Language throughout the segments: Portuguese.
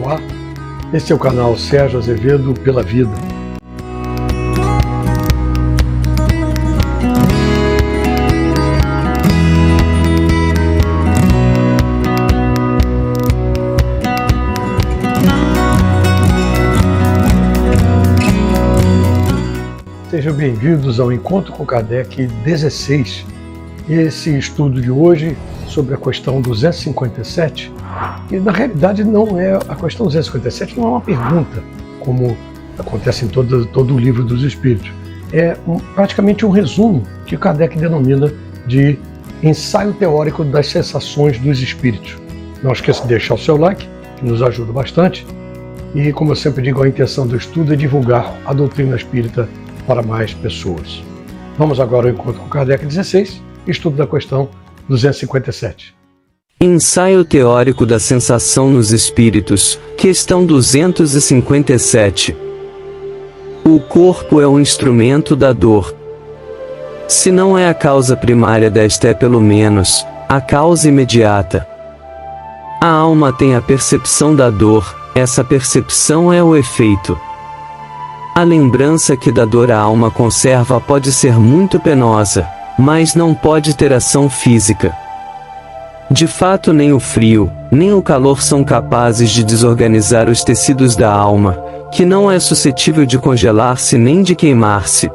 Olá, este é o canal Sérgio Azevedo pela Vida. Sejam bem-vindos ao Encontro com Kardec 16. Esse estudo de hoje sobre a questão 257, e na realidade não é a questão 257, não é uma pergunta, como acontece em todo o livro dos Espíritos. É praticamente um resumo que Kardec denomina de ensaio teórico das sensações dos espíritos. Não esqueça de deixar o seu like, que nos ajuda bastante. E, como eu sempre digo, a intenção do estudo é divulgar a doutrina espírita para mais pessoas. Vamos agora ao Encontro com Kardec 16, estudo da questão 257. Ensaio teórico da sensação nos espíritos, questão 257. O corpo é um instrumento da dor. Se não é a causa primária desta, é pelo menos a causa imediata. A alma tem a percepção da dor, essa percepção é o efeito. A lembrança que da dor a alma conserva pode ser muito penosa, mas não pode ter ação física. De fato, nem o frio, nem o calor são capazes de desorganizar os tecidos da alma, que não é suscetível de congelar-se nem de queimar-se.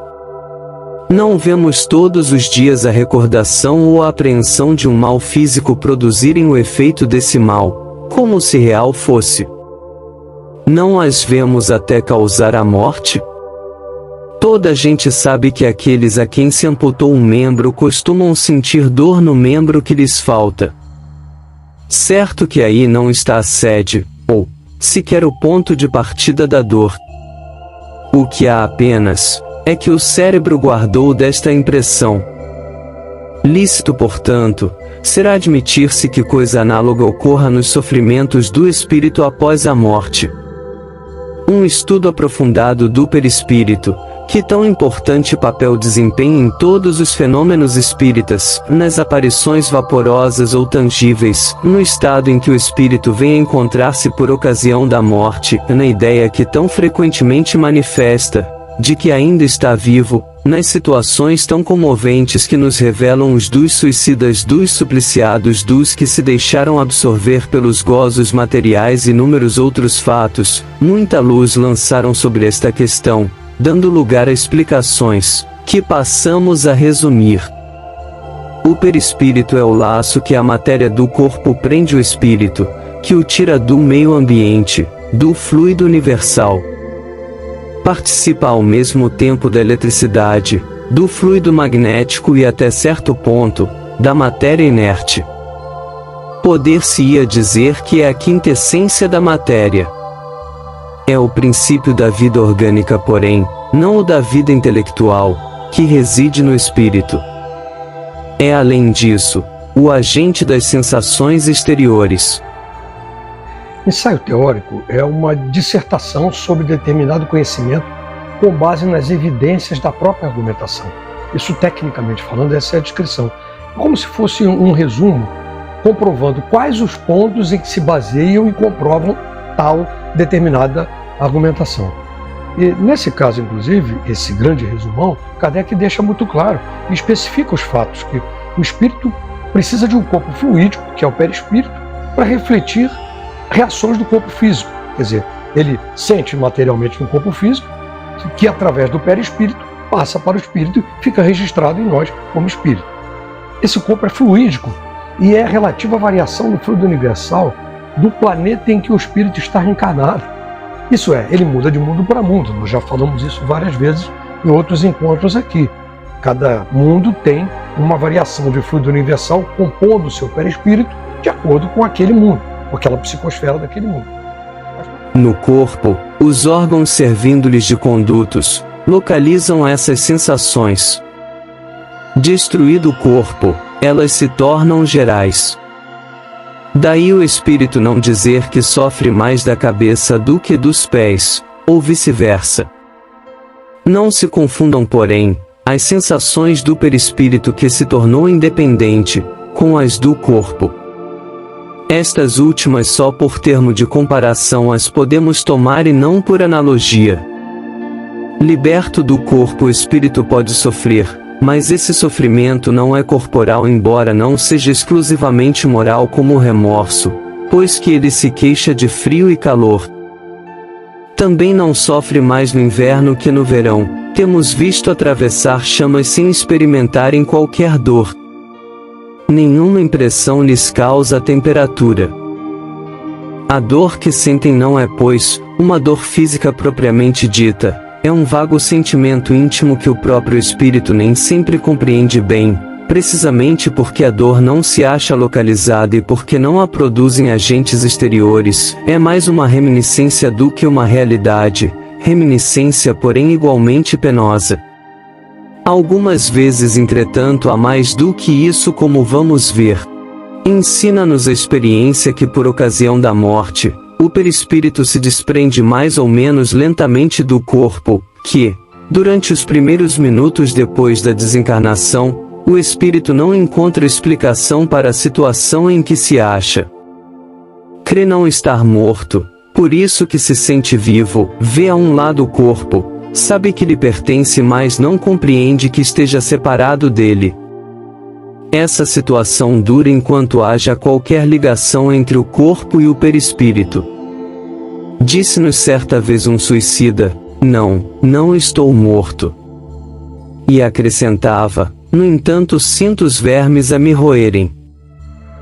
Não vemos todos os dias a recordação ou a apreensão de um mal físico produzirem o efeito desse mal, como se real fosse. Não as vemos até causar a morte? Toda a gente sabe que aqueles a quem se amputou um membro costumam sentir dor no membro que lhes falta. Certo que aí não está a sede, ou, sequer o ponto de partida da dor. O que há apenas, é que o cérebro guardou desta impressão. Lícito, portanto, será admitir-se que coisa análoga ocorra nos sofrimentos do espírito após a morte. Um estudo aprofundado do perispírito, que tão importante papel desempenha em todos os fenômenos espíritas, nas aparições vaporosas ou tangíveis, no estado em que o espírito vem a encontrar-se por ocasião da morte, na ideia que tão frequentemente manifesta, de que ainda está vivo, nas situações tão comoventes que nos revelam os dos suicidas, dos supliciados, dos que se deixaram absorver pelos gozos materiais e inúmeros outros fatos, muita luz lançaram sobre esta questão, dando lugar a explicações, que passamos a resumir. O perispírito é o laço que a matéria do corpo prende o espírito, que o tira do meio ambiente, do fluido universal. Participa ao mesmo tempo da eletricidade, do fluido magnético e até certo ponto, da matéria inerte. Poder-se-ia dizer que é a quintessência da matéria. É o princípio da vida orgânica, porém, não o da vida intelectual, que reside no espírito. É, além disso, o agente das sensações exteriores. Ensaio teórico é uma dissertação sobre determinado conhecimento com base nas evidências da própria argumentação. Isso, tecnicamente falando, essa é a descrição. É como se fosse um resumo, comprovando quais os pontos em que se baseiam e comprovam tal determinada argumentação. E nesse caso, inclusive, esse grande resumão, Kardec deixa muito claro e especifica os fatos, que o espírito precisa de um corpo fluídico, que é o perispírito, para refletir reações do corpo físico. Quer dizer, ele sente materialmente no corpo físico, que através do perispírito passa para o espírito e fica registrado em nós como espírito. Esse corpo é fluídico e é relativo à variação do fluido universal do planeta em que o espírito está reencarnado. Isso é, ele muda de mundo para mundo. Nós já falamos isso várias vezes em outros encontros aqui. Cada mundo tem uma variação de fluido universal compondo o seu perispírito de acordo com aquele mundo, com aquela psicosfera daquele mundo. No corpo, os órgãos servindo-lhes de condutos, localizam essas sensações. Destruído o corpo, elas se tornam gerais. Daí o espírito não dizer que sofre mais da cabeça do que dos pés, ou vice-versa. Não se confundam, porém, as sensações do perispírito que se tornou independente, com as do corpo. Estas últimas só por termo de comparação as podemos tomar e não por analogia. Liberto do corpo, o espírito pode sofrer, mas esse sofrimento não é corporal, embora não seja exclusivamente moral como o remorso, pois que ele se queixa de frio e calor. Também não sofre mais no inverno que no verão. Temos visto atravessar chamas sem experimentarem qualquer dor. Nenhuma impressão lhes causa a temperatura. A dor que sentem não é, pois, uma dor física propriamente dita, é um vago sentimento íntimo que o próprio espírito nem sempre compreende bem, precisamente porque a dor não se acha localizada e porque não a produzem agentes exteriores, é mais uma reminiscência do que uma realidade, reminiscência porém igualmente penosa. Algumas vezes, entretanto, há mais do que isso, como vamos ver. Ensina-nos a experiência que por ocasião da morte, o perispírito se desprende mais ou menos lentamente do corpo, que, durante os primeiros minutos depois da desencarnação, o espírito não encontra explicação para a situação em que se acha. Crê não estar morto, por isso que se sente vivo, vê a um lado o corpo, sabe que lhe pertence, mas não compreende que esteja separado dele. Essa situação dura enquanto haja qualquer ligação entre o corpo e o perispírito. Disse-nos certa vez um suicida: não estou morto. E acrescentava: no entanto sinto os vermes a me roerem.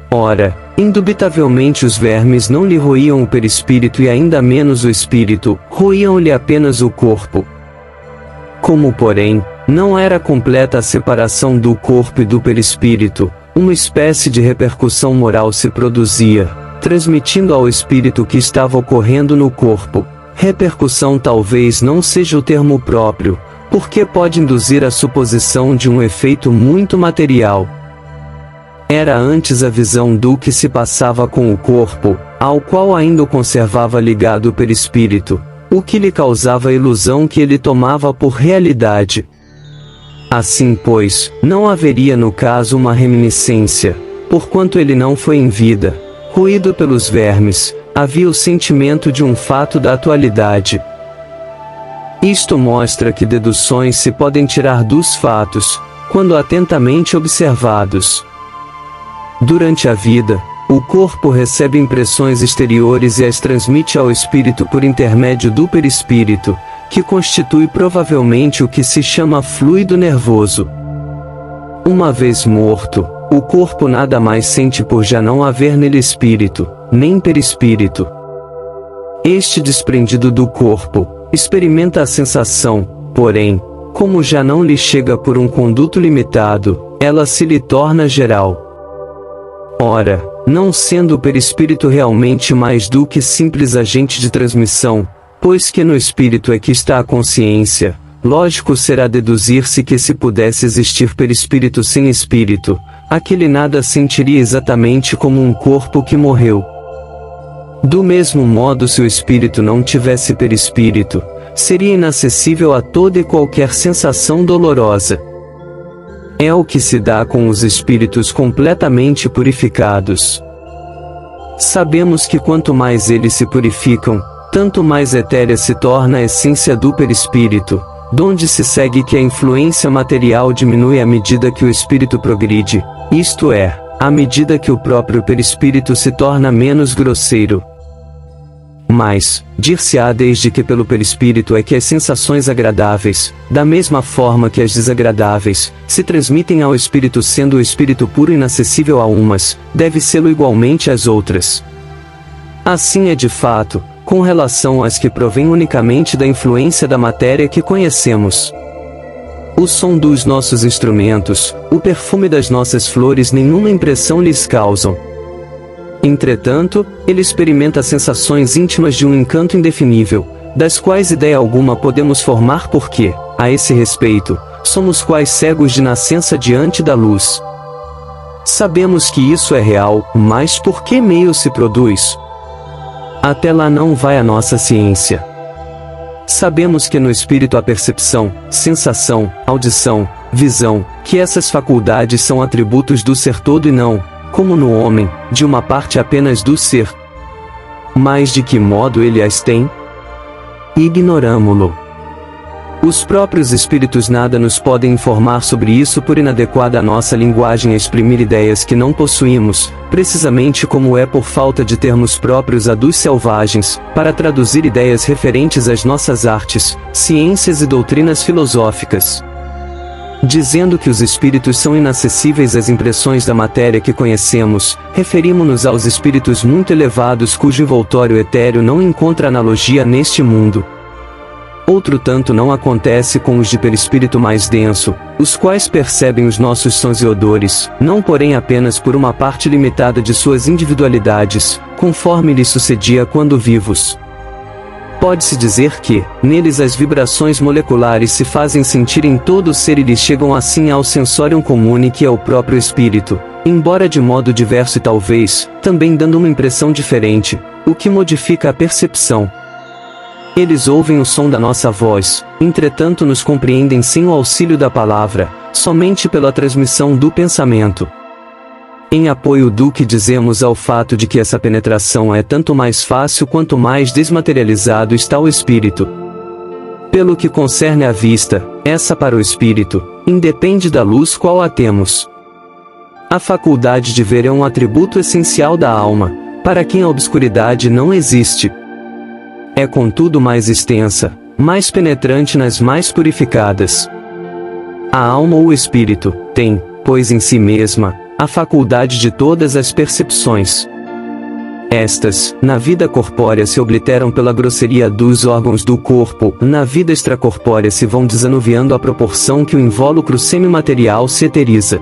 Ora, indubitavelmente os vermes não lhe roíam o perispírito e ainda menos o espírito, roíam-lhe apenas o corpo. Como, porém, não era completa a separação do corpo e do perispírito, uma espécie de repercussão moral se produzia, transmitindo ao espírito o que estava ocorrendo no corpo. Repercussão talvez não seja o termo próprio, porque pode induzir a suposição de um efeito muito material. Era antes a visão do que se passava com o corpo, ao qual ainda o conservava ligado o perispírito, o que lhe causava a ilusão que ele tomava por realidade. Assim, pois, não haveria no caso uma reminiscência, porquanto ele não foi em vida, roído pelos vermes, havia o sentimento de um fato da atualidade. Isto mostra que deduções se podem tirar dos fatos, quando atentamente observados. Durante a vida, o corpo recebe impressões exteriores e as transmite ao espírito por intermédio do perispírito, que constitui provavelmente o que se chama fluido nervoso. Uma vez morto, o corpo nada mais sente por já não haver nele espírito, nem perispírito. Este desprendido do corpo, experimenta a sensação, porém, como já não lhe chega por um conduto limitado, ela se lhe torna geral. Ora, não sendo o perispírito realmente mais do que simples agente de transmissão, pois que no espírito é que está a consciência, lógico será deduzir-se que se pudesse existir perispírito sem espírito, aquele nada sentiria exatamente como um corpo que morreu. Do mesmo modo, se o espírito não tivesse perispírito, seria inacessível a toda e qualquer sensação dolorosa. É o que se dá com os espíritos completamente purificados. Sabemos que quanto mais eles se purificam, tanto mais etérea se torna a essência do perispírito, donde se segue que a influência material diminui à medida que o espírito progride, isto é, à medida que o próprio perispírito se torna menos grosseiro. Mas, dir-se-á desde que pelo perispírito é que as sensações agradáveis, da mesma forma que as desagradáveis, se transmitem ao espírito, sendo o espírito puro inacessível a umas, deve sê-lo igualmente às outras. Assim é de fato, com relação às que provêm unicamente da influência da matéria que conhecemos. O som dos nossos instrumentos, o perfume das nossas flores nenhuma impressão lhes causam. Entretanto, ele experimenta sensações íntimas de um encanto indefinível, das quais ideia alguma podemos formar porque, a esse respeito, somos quais cegos de nascença diante da luz. Sabemos que isso é real, mas por que meio se produz? Até lá não vai a nossa ciência. Sabemos que no espírito há percepção, sensação, audição, visão, que essas faculdades são atributos do ser todo e não, como no homem, de uma parte apenas do ser. Mas de que modo ele as tem? Ignoramo-lo. Os próprios espíritos nada nos podem informar sobre isso por inadequada a nossa linguagem a exprimir ideias que não possuímos, precisamente como é por falta de termos próprios a dos selvagens, para traduzir ideias referentes às nossas artes, ciências e doutrinas filosóficas. Dizendo que os espíritos são inacessíveis às impressões da matéria que conhecemos, referimos-nos aos espíritos muito elevados cujo envoltório etéreo não encontra analogia neste mundo. Outro tanto não acontece com os de perispírito mais denso, os quais percebem os nossos sons e odores, não porém apenas por uma parte limitada de suas individualidades, conforme lhes sucedia quando vivos. Pode-se dizer que, neles as vibrações moleculares se fazem sentir em todo o ser e lhes chegam assim ao sensorium comune que é o próprio espírito, embora de modo diverso e talvez, também dando uma impressão diferente, o que modifica a percepção. Eles ouvem o som da nossa voz, entretanto nos compreendem sem o auxílio da palavra, somente pela transmissão do pensamento. Em apoio do que dizemos ao fato de que essa penetração é tanto mais fácil quanto mais desmaterializado está o espírito. Pelo que concerne à vista, essa para o espírito, independe da luz qual a temos. A faculdade de ver é um atributo essencial da alma, para quem a obscuridade não existe. É contudo mais extensa, mais penetrante nas mais purificadas. A alma ou o espírito, tem, pois em si mesma, a faculdade de todas as percepções. Estas, na vida corpórea se obliteram pela grosseria dos órgãos do corpo, na vida extracorpórea se vão desanuviando à proporção que o invólucro semimaterial se eteriza.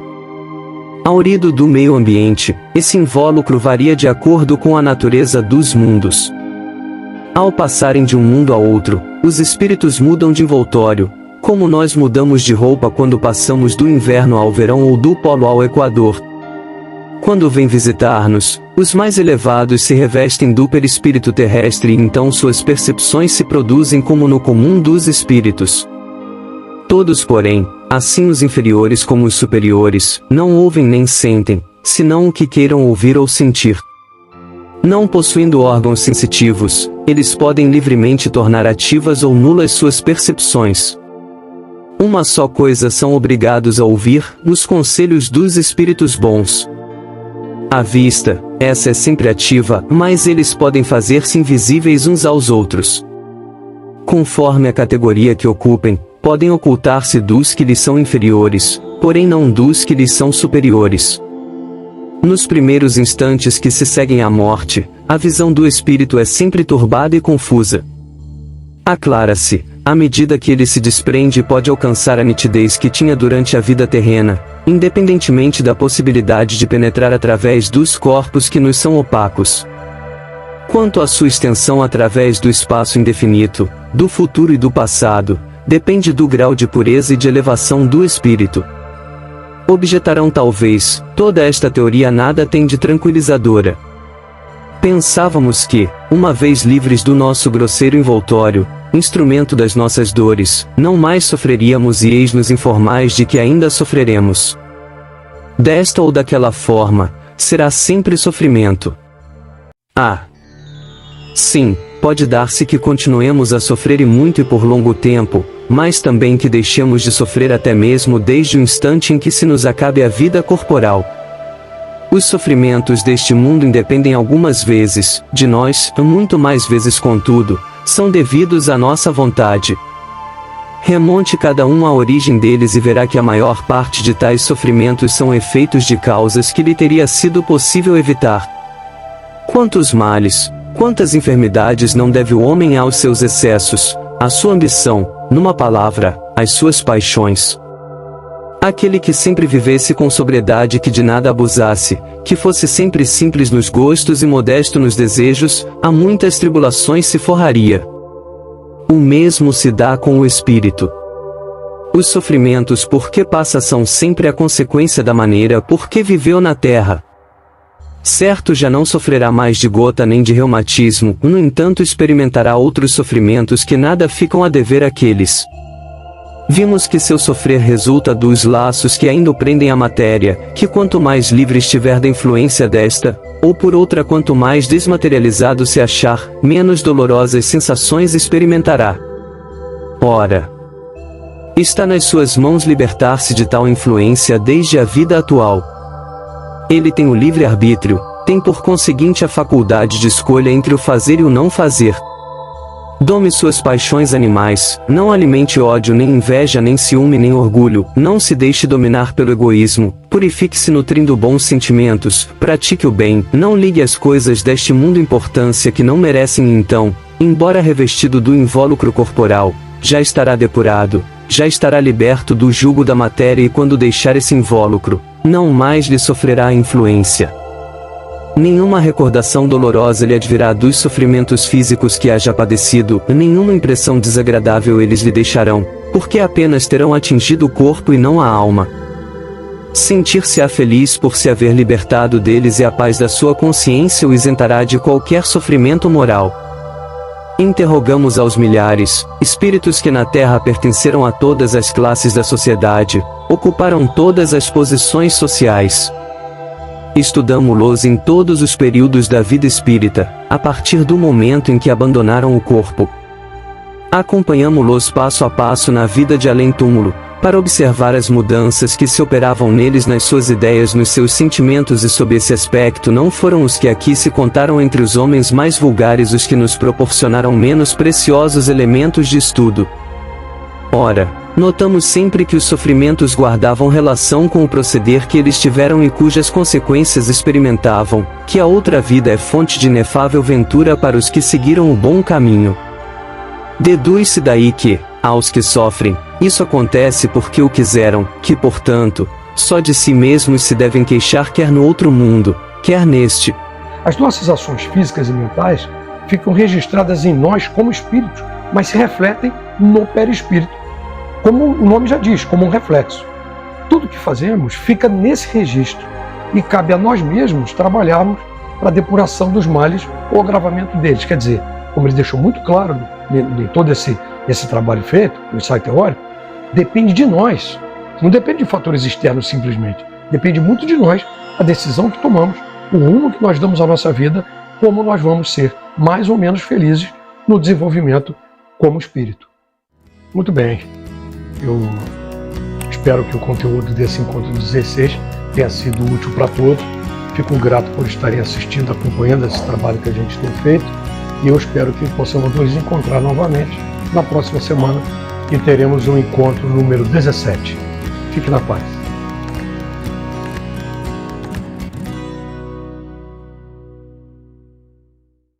Aurido do meio ambiente, esse invólucro varia de acordo com a natureza dos mundos. Ao passarem de um mundo a outro, os espíritos mudam de envoltório, como nós mudamos de roupa quando passamos do inverno ao verão ou do polo ao equador. Quando vêm visitar-nos, os mais elevados se revestem do perispírito terrestre e então suas percepções se produzem como no comum dos espíritos. Todos, porém, assim os inferiores como os superiores, não ouvem nem sentem, senão o que queiram ouvir ou sentir. Não possuindo órgãos sensitivos, eles podem livremente tornar ativas ou nulas suas percepções. Uma só coisa são obrigados a ouvir, os conselhos dos espíritos bons. A vista, essa é sempre ativa, mas eles podem fazer-se invisíveis uns aos outros. Conforme a categoria que ocupem, podem ocultar-se dos que lhes são inferiores, porém não dos que lhes são superiores. Nos primeiros instantes que se seguem à morte, a visão do espírito é sempre turbada e confusa. Aclara-se, à medida que ele se desprende e pode alcançar a nitidez que tinha durante a vida terrena, independentemente da possibilidade de penetrar através dos corpos que nos são opacos. Quanto à sua extensão através do espaço indefinido, do futuro e do passado, depende do grau de pureza e de elevação do espírito. Objetarão talvez, toda esta teoria nada tem de tranquilizadora. Pensávamos que, uma vez livres do nosso grosseiro envoltório, instrumento das nossas dores, não mais sofreríamos e eis-nos informais de que ainda sofreremos. Desta ou daquela forma, será sempre sofrimento. Sim, pode dar-se que continuemos a sofrer e muito e por longo tempo, mas também que deixemos de sofrer até mesmo desde o instante em que se nos acabe a vida corporal. Os sofrimentos deste mundo independem algumas vezes, de nós, muito mais vezes contudo, são devidos à nossa vontade. Remonte cada um à origem deles e verá que a maior parte de tais sofrimentos são efeitos de causas que lhe teria sido possível evitar. Quantos males, quantas enfermidades não deve o homem aos seus excessos, à sua ambição, numa palavra, às suas paixões. Aquele que sempre vivesse com sobriedade, que de nada abusasse, que fosse sempre simples nos gostos e modesto nos desejos, a muitas tribulações se forraria. O mesmo se dá com o espírito. Os sofrimentos por que passa são sempre a consequência da maneira por que viveu na terra. Certo, já não sofrerá mais de gota nem de reumatismo, no entanto experimentará outros sofrimentos que nada ficam a dever àqueles. Vimos que seu sofrer resulta dos laços que ainda o prendem à matéria, que quanto mais livre estiver da influência desta, ou por outra quanto mais desmaterializado se achar, menos dolorosas sensações experimentará. Ora, está nas suas mãos libertar-se de tal influência desde a vida atual. Ele tem o livre-arbítrio, tem por conseguinte a faculdade de escolha entre o fazer e o não fazer. Dome suas paixões animais, não alimente ódio nem inveja nem ciúme nem orgulho, não se deixe dominar pelo egoísmo, purifique-se nutrindo bons sentimentos, pratique o bem, não ligue às coisas deste mundo importância que não merecem e então, embora revestido do invólucro corporal, já estará depurado, já estará liberto do jugo da matéria e quando deixar esse invólucro, não mais lhe sofrerá a influência. Nenhuma recordação dolorosa lhe advirá dos sofrimentos físicos que haja padecido, nenhuma impressão desagradável eles lhe deixarão, porque apenas terão atingido o corpo e não a alma. Sentir-se-á feliz por se haver libertado deles e a paz da sua consciência o isentará de qualquer sofrimento moral. Interrogamos aos milhares, espíritos que na Terra pertenceram a todas as classes da sociedade, ocuparam todas as posições sociais. Estudamo-los em todos os períodos da vida espírita, a partir do momento em que abandonaram o corpo. Acompanhamo-los passo a passo na vida de além-túmulo, para observar as mudanças que se operavam neles nas suas ideias, nos seus sentimentos e sob esse aspecto não foram os que aqui se contaram entre os homens mais vulgares os que nos proporcionaram menos preciosos elementos de estudo. Ora, notamos sempre que os sofrimentos guardavam relação com o proceder que eles tiveram e cujas consequências experimentavam, que a outra vida é fonte de inefável ventura para os que seguiram o bom caminho. Deduz-se daí que, aos que sofrem, isso acontece porque o quiseram, que portanto, só de si mesmos se devem queixar quer no outro mundo, quer neste. As nossas ações físicas e mentais ficam registradas em nós como espíritos, mas se refletem no perispírito. Como o nome já diz, como um reflexo. Tudo que fazemos fica nesse registro e cabe a nós mesmos trabalharmos para a depuração dos males ou agravamento deles. Quer dizer, como ele deixou muito claro em todo esse trabalho feito, o ensaio teórico, depende de nós. Não depende de fatores externos simplesmente. Depende muito de nós a decisão que tomamos, o rumo que nós damos à nossa vida, como nós vamos ser mais ou menos felizes no desenvolvimento como espírito. Muito bem. Eu espero que o conteúdo desse encontro 16 tenha sido útil para todos. Fico grato por estarem assistindo, acompanhando esse trabalho que a gente tem feito. E eu espero que possamos nos encontrar novamente na próxima semana, que teremos um encontro número 17. Fique na paz.